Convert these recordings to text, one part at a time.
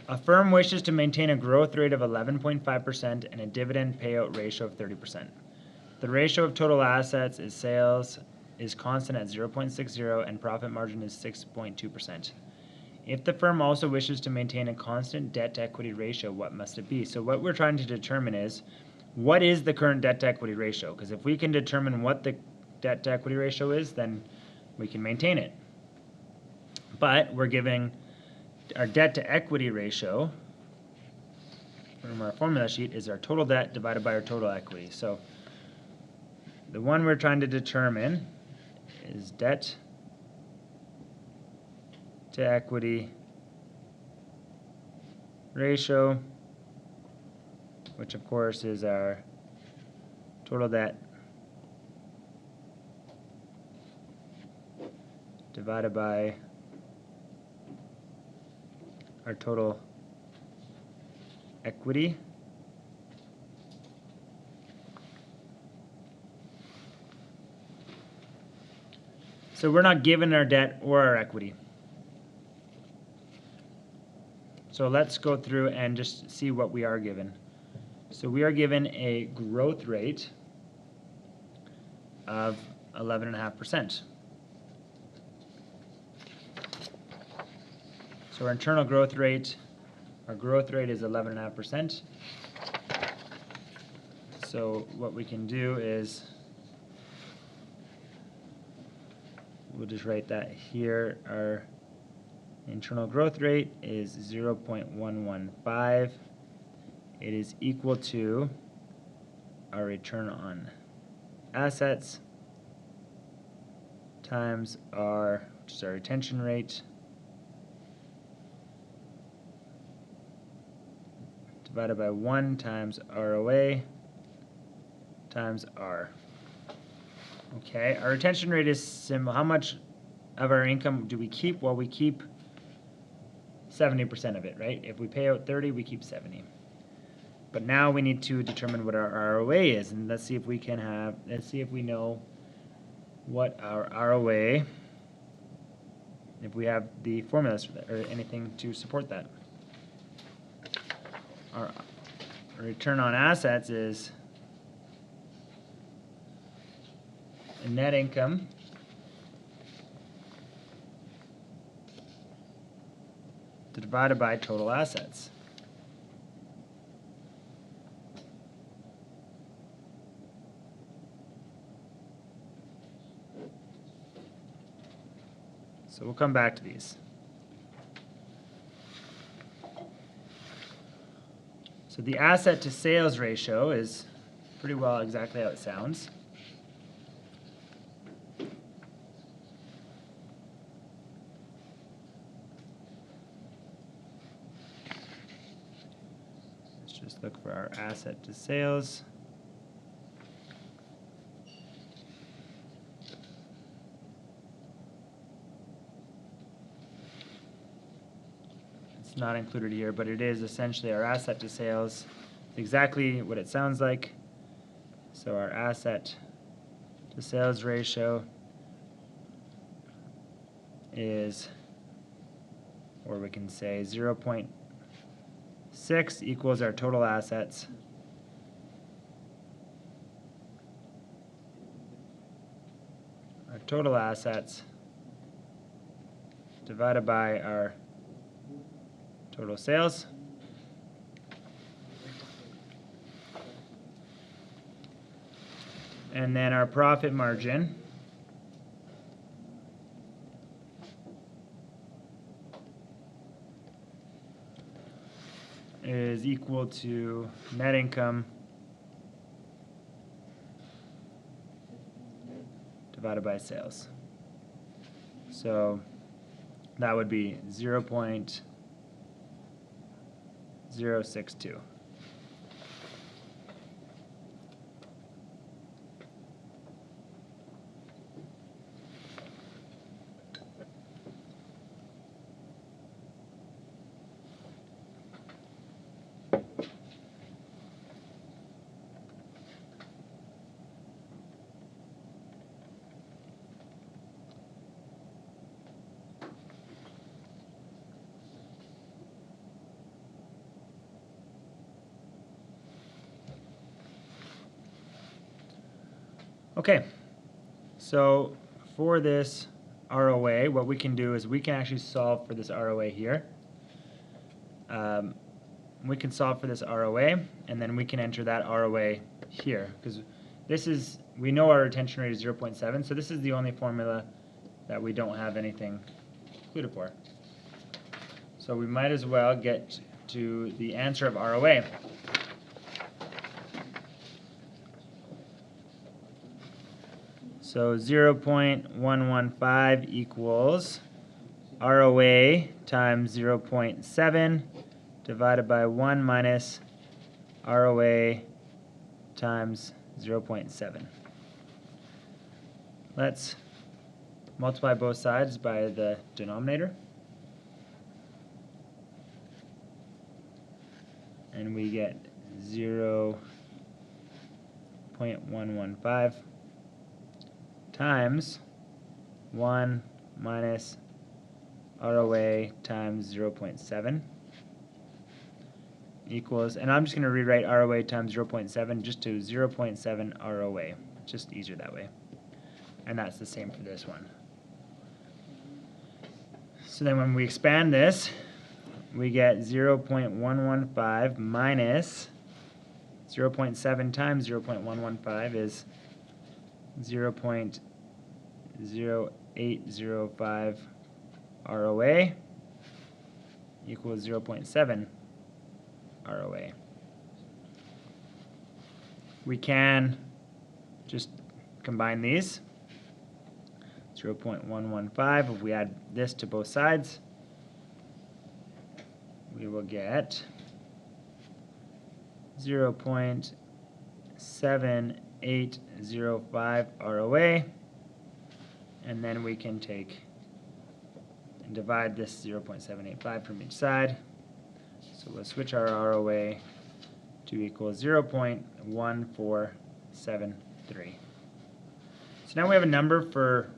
A firm wishes to maintain a growth rate of 11.5% and a dividend payout ratio of 30%. The ratio of total assets is sales is constant at 0.60 and profit margin is 6.2%. If the firm also wishes to maintain a constant debt to equity ratio, what must it be? So what we're trying to determine is, what is the current debt to equity ratio? Because if we can determine what the debt to equity ratio is, then we can maintain it. But we're giving our debt to equity ratio from our formula sheet is our total debt divided by our total equity. So the one we're trying to determine is debt to equity ratio, which of course is our total debt divided by our total equity. So we're not given our debt or our equity. So let's go through and just see what we are given. So we are given a growth rate of 11.5%. So our internal growth rate, our growth rate is 11.5%. So what we can do is, we'll just write that here. Our internal growth rate is 0.115. It is equal to our return on assets times our, which is our retention rate, divided by 1 times ROA times R. Okay, our retention rate is similar. How much of our income do we keep? Well, we keep 70% of it, right? If we pay out 30, we keep 70. But now we need to determine what our ROA is, and let's see if we know what our ROA, if we have the formulas for that, or anything to support that. Our return on assets is net income divided by total assets. So we'll come back to these. So the asset to sales ratio is pretty well exactly how it sounds. Let's just look for our asset to sales. It's not included here, but it is essentially our asset to sales. It's exactly what it sounds like. So our asset to sales ratio is, or we can say 0.6 equals our total assets divided by our total sales. And then our profit margin is equal to net income divided by sales. So that would be 0.062. Okay, so for this ROA, what we can do is we can actually solve for this ROA here. We can solve for this ROA, and then we can enter that ROA here, because this is, we know our retention rate is 0.7, so this is the only formula that we don't have anything included for. So we might as well get to the answer of ROA. So 0.115 equals ROA times 0.7 divided by 1 minus ROA times 0.7. Let's multiply both sides by the denominator. And we get 0.115 times 1 minus ROA times 0.7 equals, and I'm just going to rewrite ROA times 0.7 just to 0.7 ROA. Just easier that way. And that's the same for this one. So then when we expand this, we get 0.115 minus 0.7 times 0.115 is 0.0805 ROA equals 0.7 ROA. We can just combine these. 0.115, if we add this to both sides, we will get 0.7805 ROA, and then we can take and divide this 0.785 from each side. So we'll switch our ROA to equal 0.1473. So now we have a number for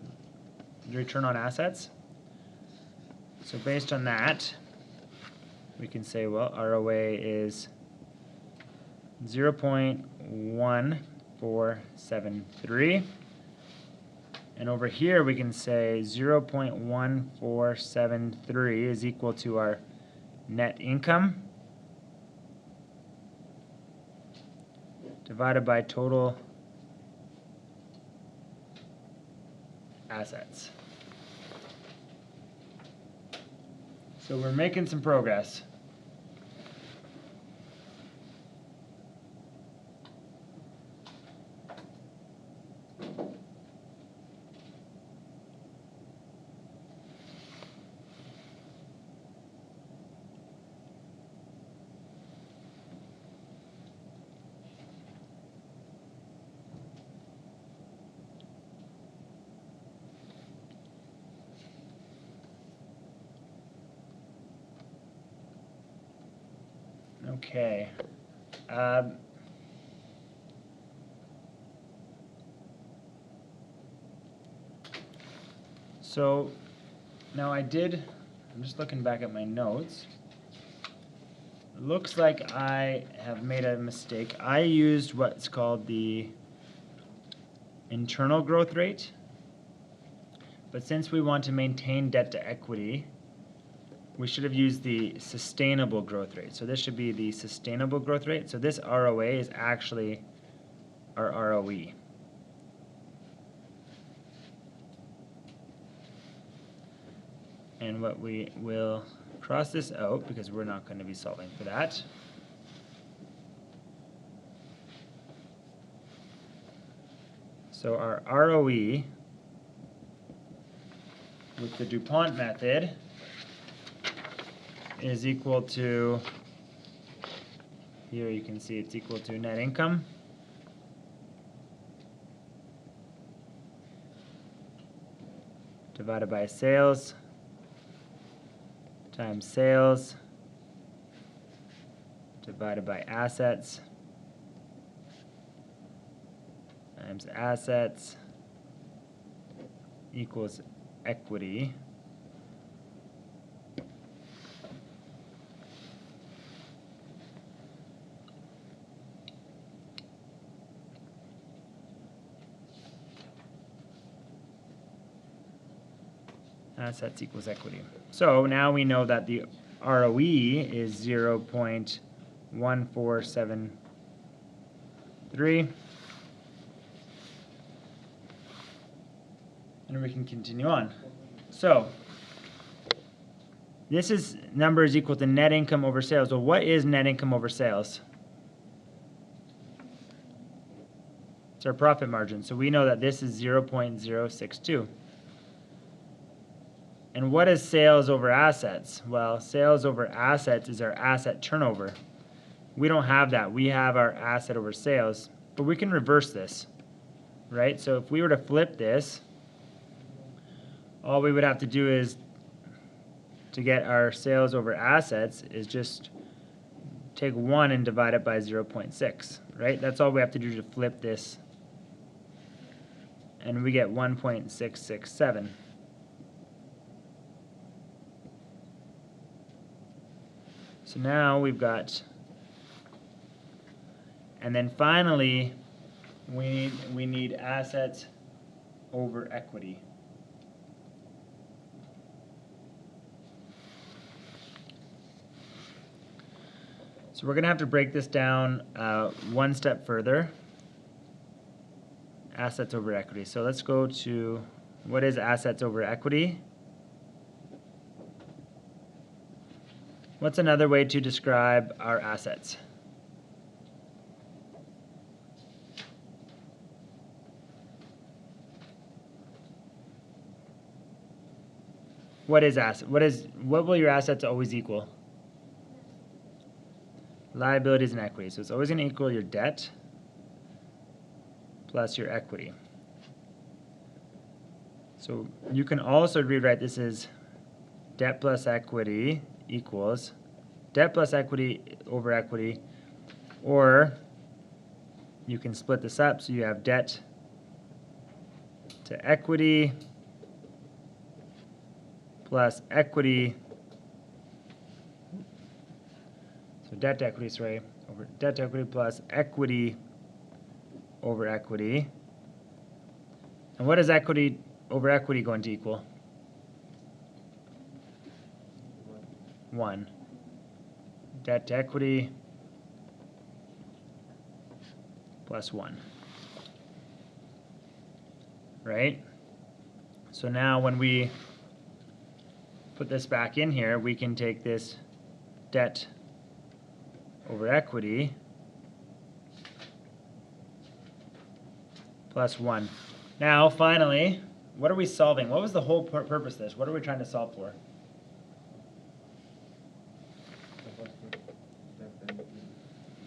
the return on assets. So based on that, we can say, well, ROA is 0.1473. And over here we can say 0.1473 is equal to our net income divided by total assets. So we're making some progress. Okay. So now I'm just looking back at my notes. It looks like I have made a mistake. I used what's called the internal growth rate. But since we want to maintain debt to equity, we should have used the sustainable growth rate. So this should be the sustainable growth rate. So this ROA is actually our ROE. And what we will cross this out because we're not going to be solving for that. So our ROE with the DuPont method is equal to, here you can see it's equal to net income divided by sales times sales divided by assets times assets equals equity assets equals equity. So now we know that the ROE is 0.1473. And we can continue on. So this number is equal to net income over sales. Well, what is net income over sales? It's our profit margin. So we know that this is 0.062. And what is sales over assets? Well, sales over assets is our asset turnover. We don't have that. We have our asset over sales, but we can reverse this, right? So if we were to flip this, all we would have to do is, to get our sales over assets, is just take 1 and divide it by 0.6, right? That's all we have to do to flip this. And we get 1.667. So now we've got, and then finally, we need assets over equity. So we're going to have to break this down one step further. Assets over equity. So let's go to, what is assets over equity? What's another way to describe our assets? What is asset? What will your assets always equal? Liabilities and equity. So it's always going to equal your debt plus your equity. So you can also rewrite this as debt plus equity equals debt plus equity over equity, or you can split this up so you have debt to equity plus equity. So debt to equity, sorry, over debt to equity plus equity over equity. And what is equity over equity going to equal? 1. Debt to equity plus 1. Right? So now when we put this back in here, we can take this debt over equity plus 1. Now, finally, what are we solving? What was the whole purpose of this? What are we trying to solve for?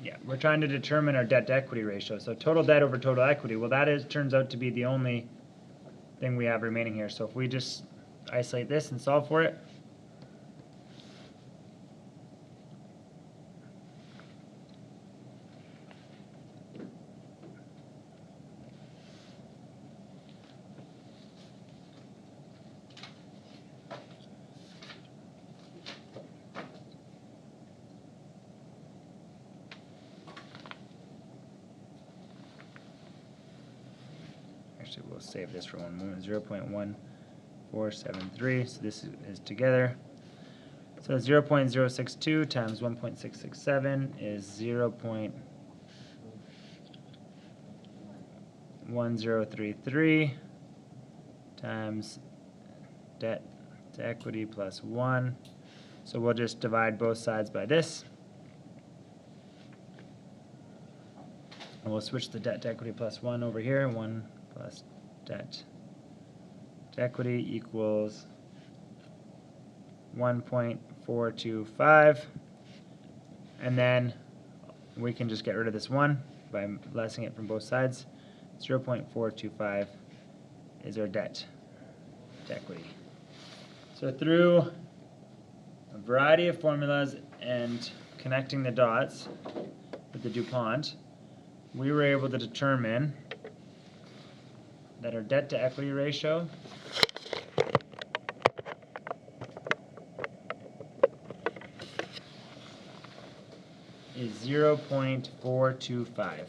Yeah, we're trying to determine our debt-to-equity ratio. So total debt over total equity. Well, that turns out to be the only thing we have remaining here. So if we just isolate this and solve for it, actually we'll save this for one moment. 0.1473. So this is together. So 0.062 times 1.667 is 0.1033 times debt to equity plus 1. So we'll just divide both sides by this. And we'll switch the debt to equity plus 1 over here. 1 plus debt to equity equals 1.425. And then we can just get rid of this 1 by lessing it from both sides. 0.425 is our debt to equity. So through a variety of formulas and connecting the dots with the DuPont, we were able to determine that our debt to equity ratio is 0.425.